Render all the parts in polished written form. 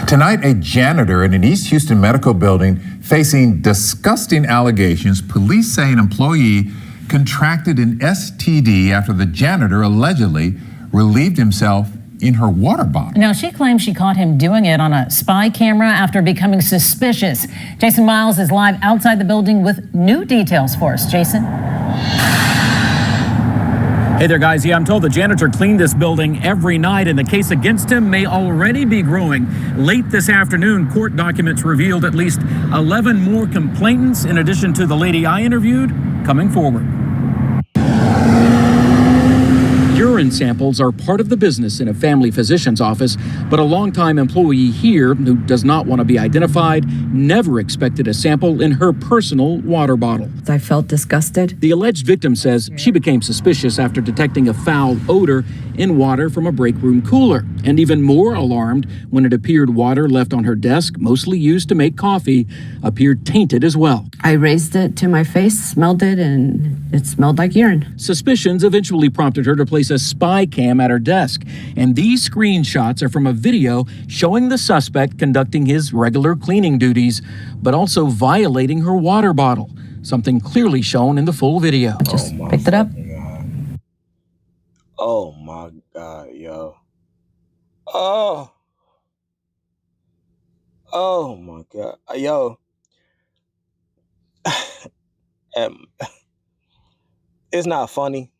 Tonight, a janitor in an East Houston medical building facing disgusting allegations. Police say an employee contracted an STD after the janitor allegedly relieved himself in her water bottle. Now, she claims she caught him doing it on a spy camera after becoming suspicious. Jason Miles is live outside the building with new details for us. Jason? Hey there, guys. Yeah, I'm told the janitor cleaned this building every night, and the case against him may already be growing. Late this afternoon, court documents revealed at least 11 more complainants, in addition to the lady I interviewed, coming forward. Urine samples are part of the business in a family physician's office, but a longtime employee here who does not want to be identified never expected a sample in her personal water bottle. I felt disgusted. The alleged victim says she became suspicious after detecting a foul odor in water from a break room cooler, and even more alarmed when it appeared water left on her desk, mostly used to make coffee, appeared tainted as well. I raised it to my face, smelled it, and it smelled like urine. Suspicions eventually prompted her to place a spy cam at her desk, and these screenshots are from a video showing the suspect conducting his regular cleaning duties, but also violating her water bottle, something clearly shown in the full video. I just picked it up. Oh my God, yo. Oh my God. Yo. It's not funny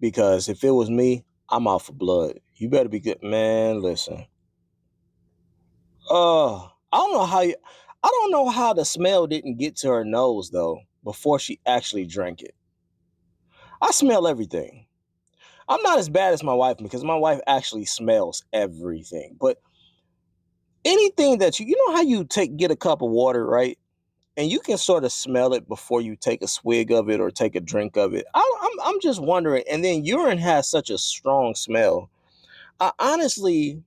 because if it was me, I'm out for blood. You better be good. Man, listen. I don't know how the smell didn't get to her nose though before she actually drank it. I smell everything. I'm not as bad as my wife because my wife actually smells everything. But anything that you know how you get a cup of water, right? And you can sort of smell it before you take a swig of it or take a drink of it. I'm just wondering. And then urine has such a strong smell. Honestly,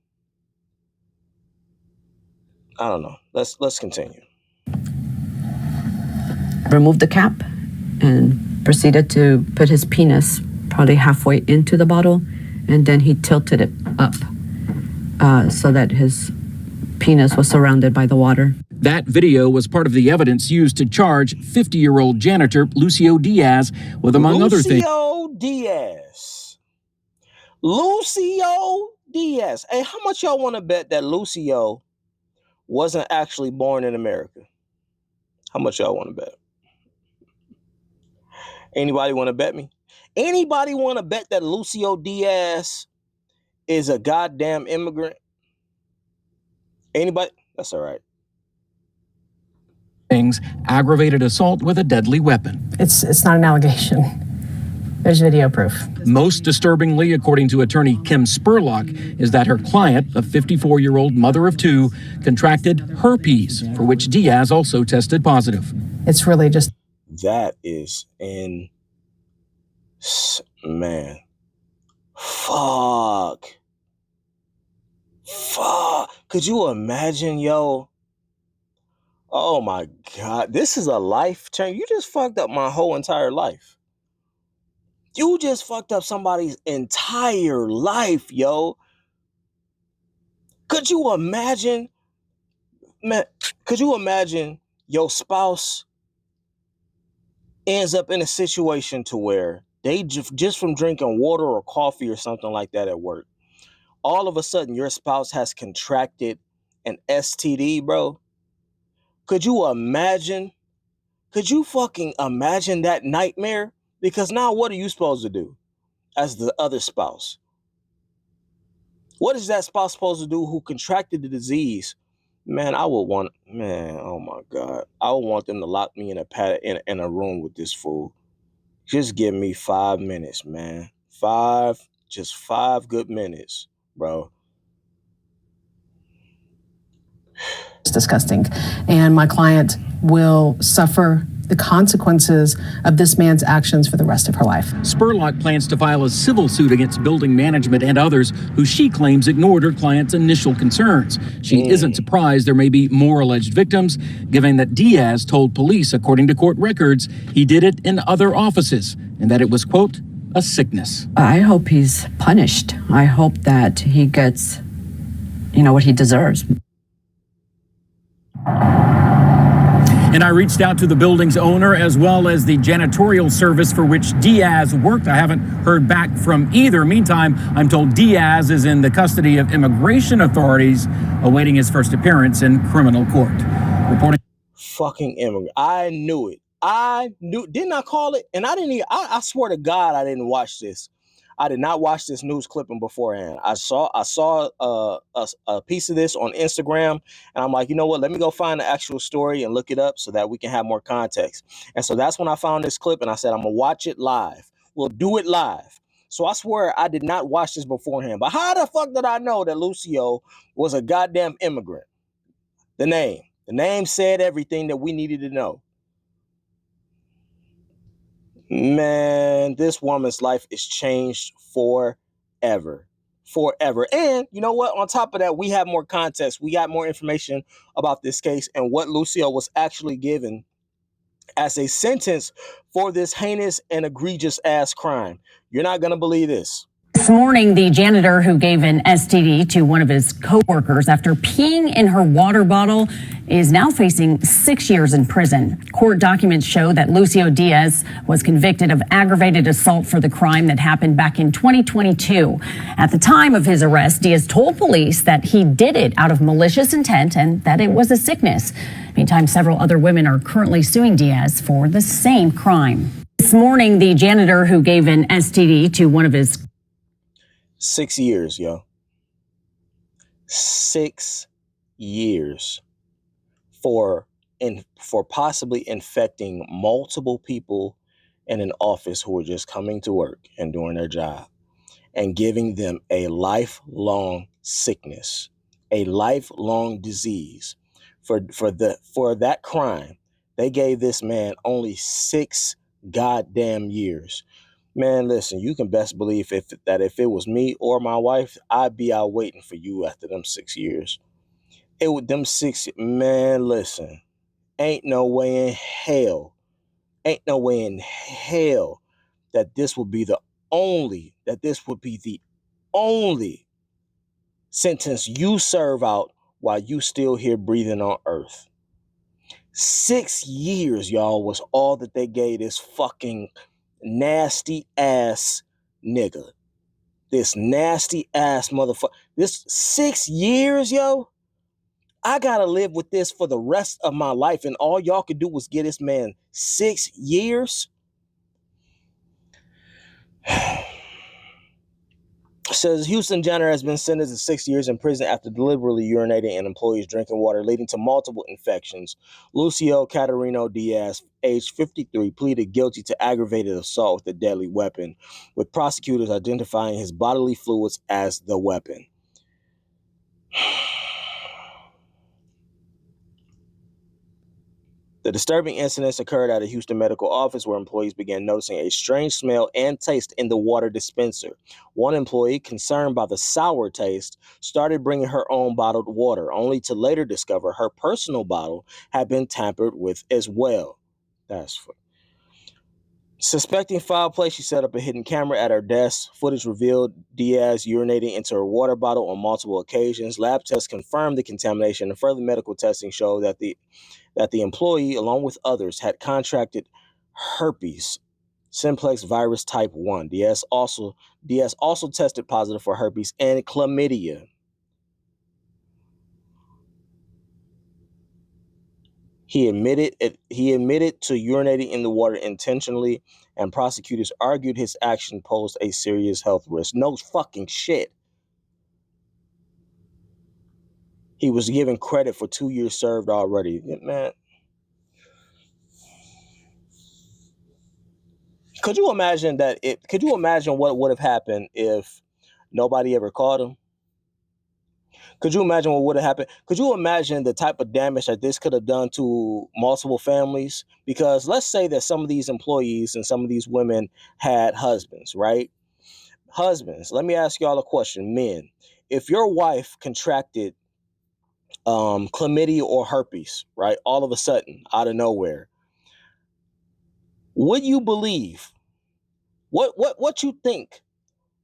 I don't know. Let's continue. Removed the cap and proceeded to put his penis probably halfway into the bottle, and then he tilted it up so that his penis was surrounded by the water. That video was part of the evidence used to charge 50-year-old janitor Lucio Diaz with, among other things. Lucio Diaz. Hey, how much y'all want to bet that Lucio wasn't actually born in America? How much y'all want to bet? Anybody want to bet me? Anybody want to bet that Lucio Diaz is a goddamn immigrant? Anybody? That's all right. Aggravated assault with a deadly weapon. It's not an allegation. There's video proof. Most disturbingly, according to attorney Kim Spurlock, is that her client, a 54-year-old mother of two, contracted herpes, for which Diaz also tested positive. It's really just... That is man. Fuck. Could you imagine, yo? Oh my God. This is a life change. You just fucked up my whole entire life. You just fucked up somebody's entire life, yo. Could you imagine, man, could you imagine your spouse ends up in a situation to where they just from drinking water or coffee or something like that at work, all of a sudden your spouse has contracted an STD, bro? Could you imagine? Could you fucking imagine that nightmare? Because now what are you supposed to do as the other spouse? What is that spouse supposed to do who contracted the disease? Man, oh my God. I would want them to lock me in a room with this fool. Just give me 5 minutes, man. Just 5 good minutes, bro. It's disgusting. And my client will suffer the consequences of this man's actions for the rest of her life. Spurlock plans to file a civil suit against building management and others who she claims ignored her client's initial concerns. She isn't surprised there may be more alleged victims, given that Diaz told police, according to court records, he did it in other offices and that it was, quote, a sickness. I hope he's punished. I hope that he gets, what he deserves. And I reached out to the building's owner as well as the janitorial service for which Diaz worked. I haven't heard back from either. Meantime, I'm told Diaz is in the custody of immigration authorities awaiting his first appearance in criminal court. Reporting. Fucking immigrant. I knew it. Didn't I call it? And I didn't even, I swear to God, I didn't watch this. I did not watch this news clipping beforehand. I saw a piece of this on Instagram, and I'm like, you know what? Let me go find the actual story and look it up so that we can have more context. And so that's when I found this clip, and I said, I'm gonna watch it live. We'll do it live. So I swear I did not watch this beforehand. But how the fuck did I know that Lucio was a goddamn immigrant? The name said everything that we needed to know. Man, this woman's life is changed forever. Forever. And you know what? On top of that, we have more context. We got more information about this case and what Lucio was actually given as a sentence for this heinous and egregious ass crime. You're not going to believe this. This morning, the janitor who gave an STD to one of his co-workers after peeing in her water bottle is now facing 6 years in prison. Court documents show that Lucio Diaz was convicted of aggravated assault for the crime that happened back in 2022. At the time of his arrest, Diaz told police that he did it out of malicious intent and that it was a sickness. Meantime, several other women are currently suing Diaz for the same crime. This morning, the janitor who gave an STD to one of his 6 years, yo. 6 years for possibly infecting multiple people in an office who are just coming to work and doing their job and giving them a lifelong sickness, a lifelong disease. For that crime, they gave this man only 6 goddamn years. Man, listen, you can best believe if it was me or my wife, I'd be out waiting for you after them 6 years. Man, listen, ain't no way in hell that this would be the only sentence you serve out while you still here breathing on earth. 6 years, y'all, was all that they gave this fucking nasty ass nigga. This nasty ass motherfucker. This 6 years, yo. I gotta live with this for the rest of my life, and all y'all could do was give this man 6 years. Says Houston janitor has been sentenced to 6 years in prison after deliberately urinating in employees' drinking water, leading to multiple infections. Lucio Caterino Diaz, age 53, pleaded guilty to aggravated assault with a deadly weapon, with prosecutors identifying his bodily fluids as the weapon. The disturbing incidents occurred at a Houston medical office where employees began noticing a strange smell and taste in the water dispenser. One employee, concerned by the sour taste, started bringing her own bottled water, only to later discover her personal bottle had been tampered with as well. That's funny. Suspecting foul play, she set up a hidden camera at her desk. Footage revealed Diaz urinating into her water bottle on multiple occasions. Lab tests confirmed the contamination, and further medical testing showed that the employee, along with others, had contracted herpes simplex virus type 1. Diaz also tested positive for herpes and chlamydia. He admitted to urinating in the water intentionally, and prosecutors argued his action posed a serious health risk. No fucking shit. He was given credit for 2 years served already. Man. Could you imagine what would have happened if nobody ever caught him? Could you imagine what would have happened? Could you imagine the type of damage that this could have done to multiple families? Because let's say that some of these employees and some of these women had husbands, right? Husbands, let me ask y'all a question. Men, if your wife contracted chlamydia or herpes, right, all of a sudden, out of nowhere, would you believe? What you think?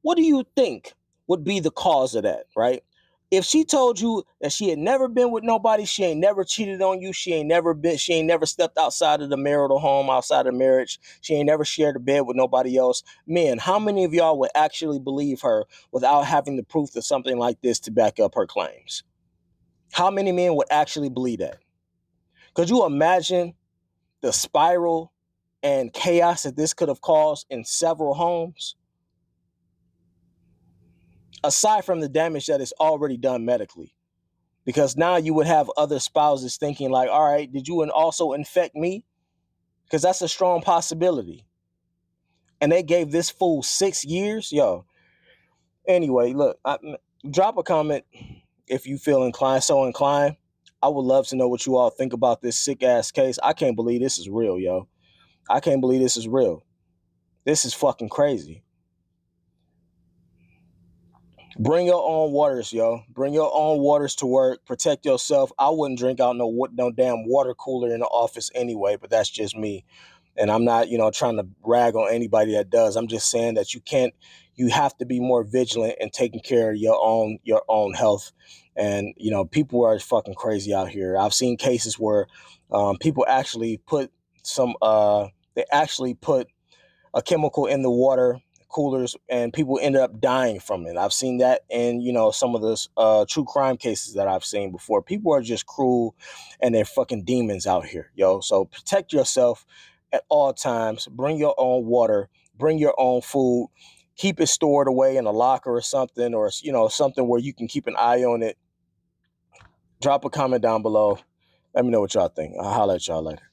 What do you think would be the cause of that, right? If she told you that she had never been with nobody, she ain't never cheated on you, she ain't never stepped outside of the marital home, outside of marriage, she ain't never shared a bed with nobody else, men, how many of y'all would actually believe her without having the proof of something like this to back up her claims? How many men would actually believe that? Could you imagine the spiral and chaos that this could have caused in several homes? Aside from the damage that is already done medically. Because now you would have other spouses thinking like, all right, did you also infect me? Because that's a strong possibility. And they gave this fool 6 years? Yo. Anyway, look, drop a comment if you feel inclined. I would love to know what you all think about this sick ass case. I can't believe this is real, yo. I can't believe this is real. This is fucking crazy. Bring your own waters, yo. Bring your own waters to work. Protect yourself. I wouldn't drink out no damn water cooler in the office anyway, but that's just me. And I'm not, trying to rag on anybody that does. I'm just saying that you have to be more vigilant and taking care of your own health. And, people are fucking crazy out here. I've seen cases where people actually put a chemical in the water coolers and people ended up dying from it. I've seen that in, some of the true crime cases that I've seen before. People are just cruel and they're fucking demons out here, yo. So protect yourself at all times. Bring your own water, bring your own food, keep it stored away in a locker or something, or, something where you can keep an eye on it. Drop a comment down below. Let me know what y'all think. I'll holler at y'all later.